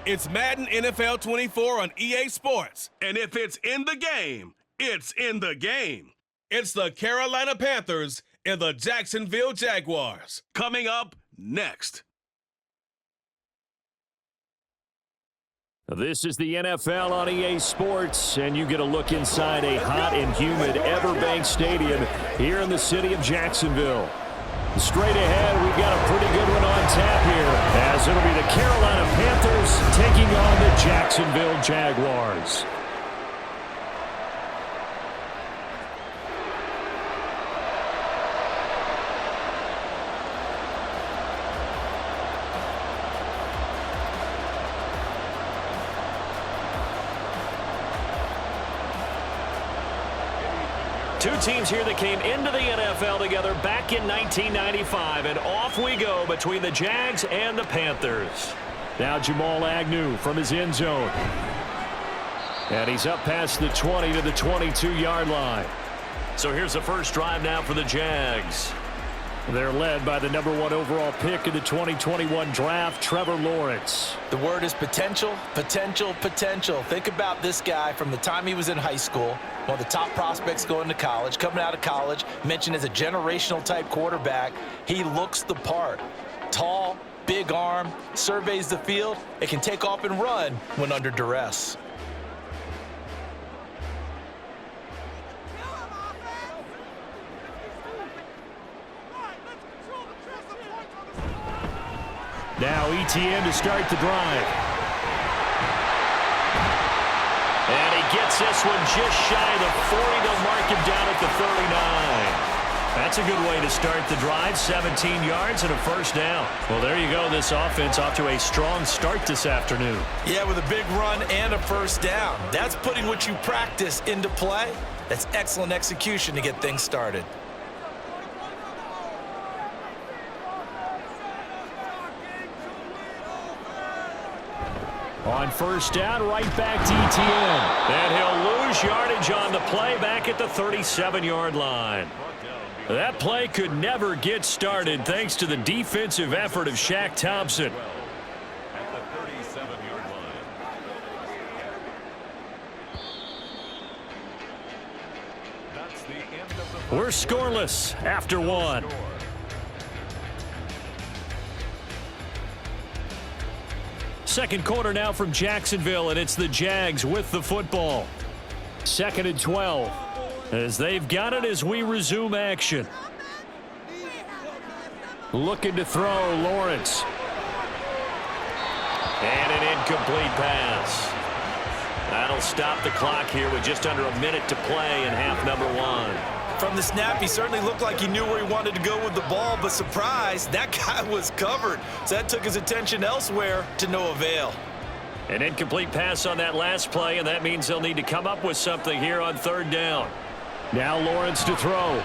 It's Madden NFL 24 on EA Sports. And if it's in the game, it's in the game. It's the Carolina Panthers and the Jacksonville Jaguars. Coming up next. This is the NFL on EA Sports, and you get a look inside a hot and humid Everbank Stadium here in the city of Jacksonville. Straight ahead, we've got a pretty good one on tap here, as it'll be the Carolina Panthers taking on the Jacksonville Jaguars. Two teams here that came into the NFL together back in 1995, and off we go between the Jags and the Panthers. Now Jamal Agnew from his end zone. And he's up past the 20 to the 22-yard line. So here's the first drive now for the Jags. They're led by the #1 overall pick in the 2021 draft, Trevor Lawrence. The word is potential, potential, potential. Think about this guy from the time he was in high school, one of the top prospects going to college, coming out of college, mentioned as a generational type quarterback. He looks the part. Tall, big arm, surveys the field. It can take off and run when under duress. Now ETN to start the drive. And he gets this one just shy of the 40. They'll mark him down at the 39. That's a good way to start the drive. 17 yards and a first down. Well, there you go. This offense off to a strong start this afternoon. Yeah, with a big run and a first down. That's putting what you practice into play. That's excellent execution to get things started. On first down, right back to ETN. And he'll lose yardage on the play back at the 37-yard line. That play could never get started thanks to the defensive effort of Shaq Thompson. At the 37-yard line. That's the end of the We're scoreless after one. Second quarter now from Jacksonville, and it's the Jags with the football. 2nd and 12, as they've got it as we resume action. Looking to throw, Lawrence. And an incomplete pass. That'll stop the clock here with just under a minute to play in half number one. From the snap, he certainly looked like he knew where he wanted to go with the ball, but surprise, that guy was covered. So that took his attention elsewhere to no avail. An incomplete pass on that last play, and that means they'll need to come up with something here on third down. Now Lawrence to throw. And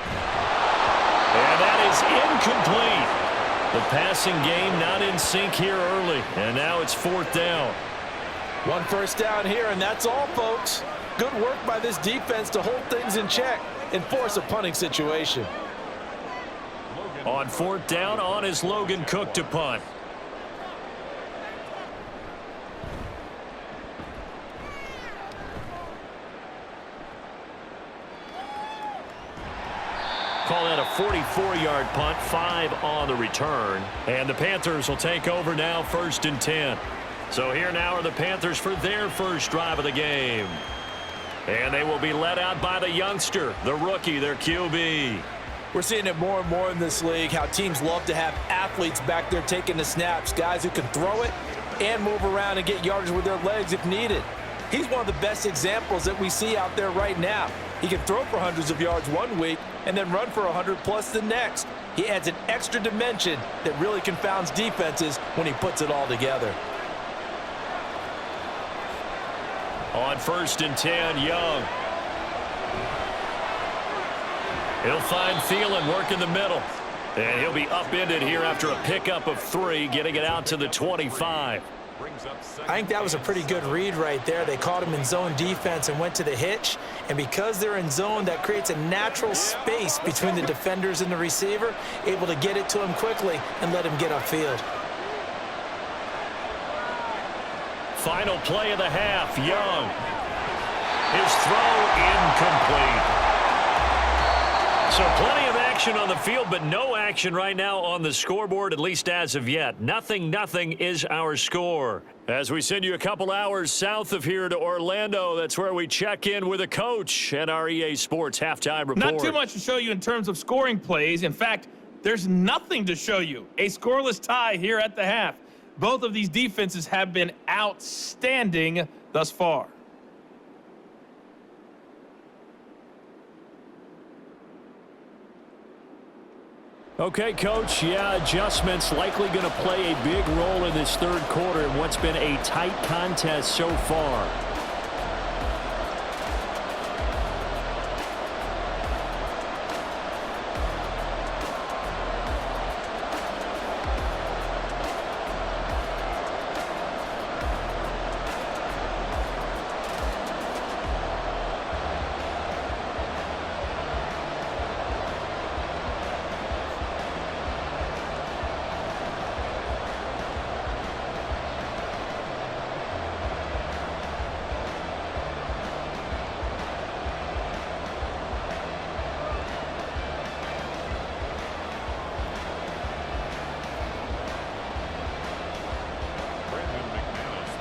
that is incomplete. The passing game not in sync here early, and now it's fourth down. One first down here, and that's all, folks. Good work by this defense to hold things in check and force a punting situation. On fourth down, on is Logan Cook to punt. Call that a 44-yard punt, 5 on the return. And the Panthers will take over now, 1st and 10. So here now are the Panthers for their first drive of the game. And they will be led out by the youngster, the rookie, their QB. We're seeing it more and more in this league, how teams love to have athletes back there taking the snaps, guys who can throw it and move around and get yardage with their legs if needed. He's one of the best examples that we see out there right now. He can throw for hundreds of yards one week and then run for 100+ the next. He adds an extra dimension that really confounds defenses when he puts it all together. On 1st and 10, Young. He'll find Thielen, work in the middle. And he'll be upended here after a pickup of 3, getting it out to the 25. I think that was a pretty good read right there. They caught him in zone defense and went to the hitch. And because they're in zone, that creates a natural space between the defenders and the receiver, able to get it to him quickly and let him get upfield. final play of the half. Young. His throw incomplete. So plenty of action on the field, but no action right now on the scoreboard, at least as of yet. 0-0 is our score. As we send you a couple hours south of here to Orlando, that's where we check in with a coach at our EA Sports halftime report. Not too much to show you in terms of scoring plays. In fact, there's nothing to show you. A scoreless tie here at the half. Both of these defenses have been outstanding thus far. Okay, Coach, adjustments likely going to play a big role in this third quarter in what's been a tight contest so far.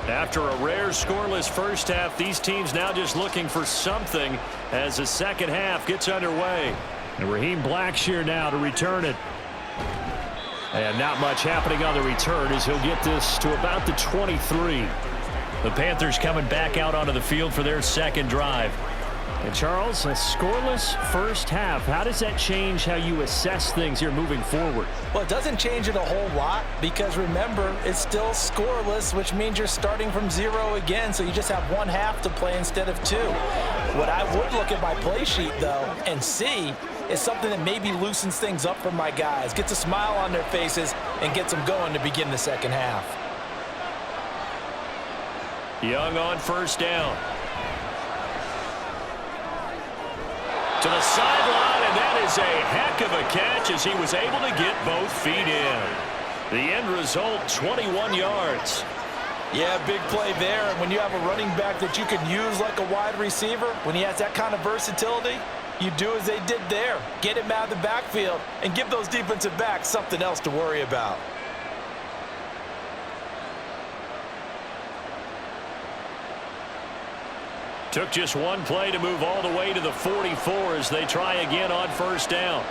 After a rare scoreless first half, these teams now just looking for something as the second half gets underway. And Raheem Blackshear now to return it. And not much happening on the return as he'll get this to about the 23. The Panthers coming back out onto the field for their second drive. And Charles, a scoreless first half. How does that change how you assess things here moving forward? Well, it doesn't change it a whole lot because remember, it's still scoreless, which means you're starting from 0 again, so you just have one half to play instead of 2. What I would look at my play sheet, though, and see is something that maybe loosens things up for my guys, gets a smile on their faces, and gets them going to begin the second half. Young on first down. To the sideline, and that is a heck of a catch as he was able to get both feet in. The end result, 21 yards. Yeah, big play there. And when you have a running back that you can use like a wide receiver, when he has that kind of versatility, you do as they did there. Get him out of the backfield and give those defensive backs something else to worry about. Took just one play to move all the way to the 44 as they try again on first down.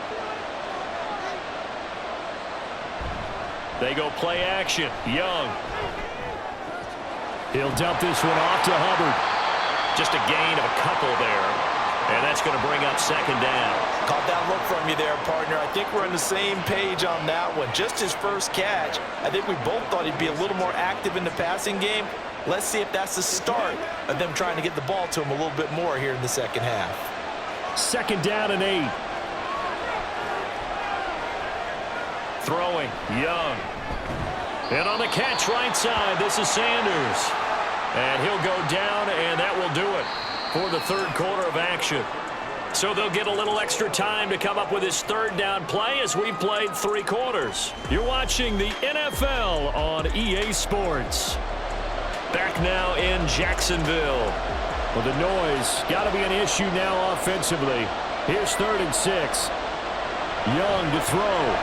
They go play action. Young. He'll dump this one off to Hubbard. Just a gain of a couple there. And that's going to bring up second down. Caught that look from you there, partner. I think we're on the same page on that one. Just his first catch. I think we both thought he'd be a little more active in the passing game. Let's see if that's the start of them trying to get the ball to him a little bit more here in the second half. Second down and 8. Throwing, Young. And on the catch right side, this is Sanders. And he'll go down, and that will do it for the third quarter of action. So they'll get a little extra time to come up with his third down play as we've played 3 quarters. You're watching the NFL on EA Sports. Back now in Jacksonville. Well, the noise got to be an issue now offensively. Here's 3rd and 6. Young to throw.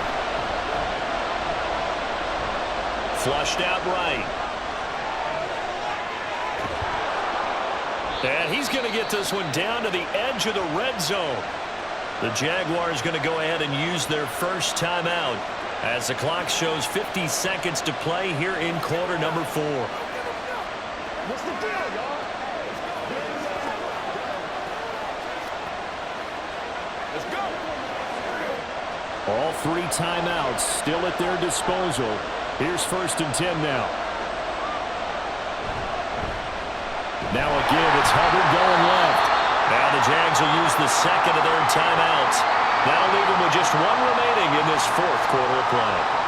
Flushed out right. And he's going to get this one down to the edge of the red zone. The Jaguars going to go ahead and use their first timeout as the clock shows 50 seconds to play here in quarter number 4. What's the deal, y'all? Let's go. All 3 timeouts still at their disposal. Here's 1st and 10 now. Now again, it's Hubbard going left. Now the Jags will use the second of their timeouts. That'll leave them with just 1 remaining in this 4th quarter of play.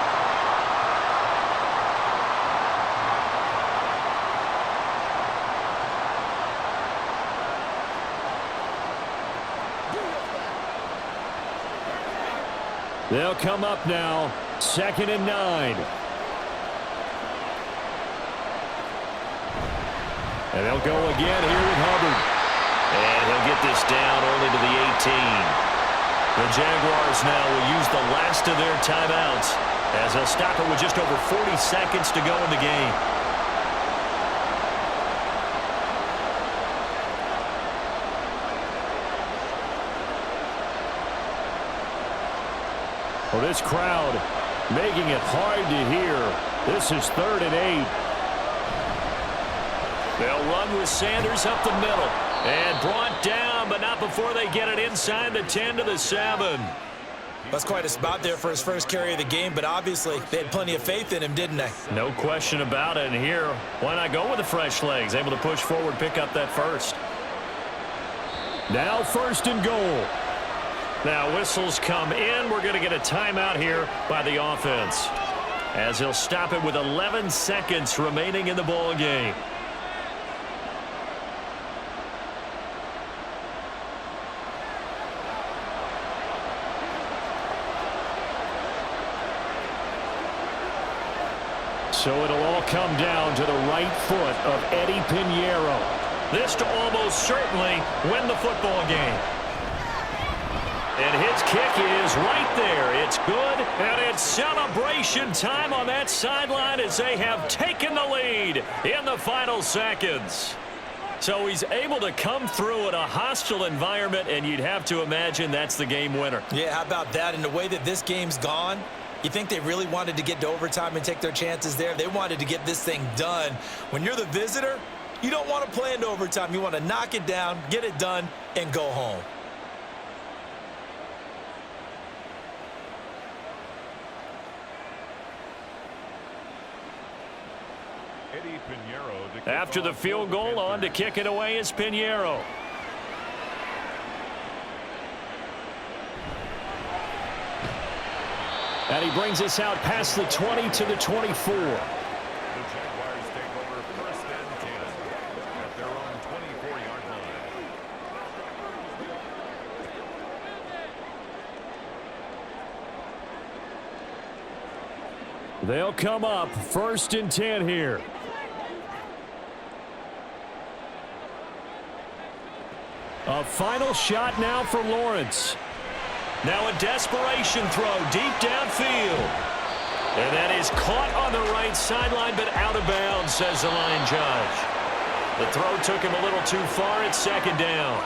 They'll come up now, 2nd and 9. And they'll go again here with Hubbard. And he'll get this down only to the 18. The Jaguars now will use the last of their timeouts as they'll stop it with just over 40 seconds to go in the game. Well, this crowd making it hard to hear. This is 3rd and 8. They'll run with Sanders up the middle. And brought down, but not before they get it inside the 10 to the 7. That's quite a spot there for his first carry of the game, but obviously they had plenty of faith in him, didn't they? No question about it. And here, why not go with the fresh legs? Able to push forward, pick up that first. Now 1st and goal. Now whistles come in. We're going to get a timeout here by the offense, as he'll stop it with 11 seconds remaining in the ball game. So it'll all come down to the right foot of Eddie Pinheiro. This to almost certainly win the football game. And his kick is right there. It's good, and it's celebration time on that sideline as they have taken the lead in the final seconds. So he's able to come through in a hostile environment, and you'd have to imagine that's the game winner. Yeah, how about that? And the way that this game's gone, you think they really wanted to get to overtime and take their chances there? They wanted to get this thing done. When you're the visitor, you don't want to play into overtime. You want to knock it down, get it done, and go home. Eddie Pinheiro to kick After the off field for the goal, on to Panthers. kick it away is Pinheiro. And he brings us out past the 20 to the 24. The Jaguars take over 1st and 10 at their own 24-yard line. They'll come up 1st and 10 here. A final shot now for Lawrence. Now a desperation throw deep downfield. And that is caught on the right sideline, but out of bounds, says the line judge. The throw took him a little too far. It's 2nd down.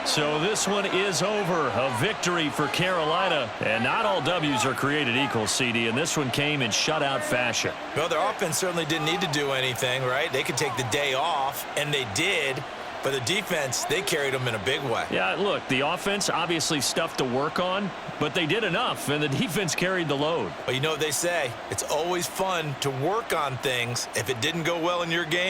So this one is over. A victory for Carolina. And not all W's are created equal, CD. And this one came in shutout fashion. Well, their offense certainly didn't need to do anything, right? They could take the day off, and they did. But the defense, they carried them in a big way. Yeah, look, the offense, obviously stuff to work on, but they did enough, and the defense carried the load. Well, you know what they say. It's always fun to work on things. If it didn't go well in your game,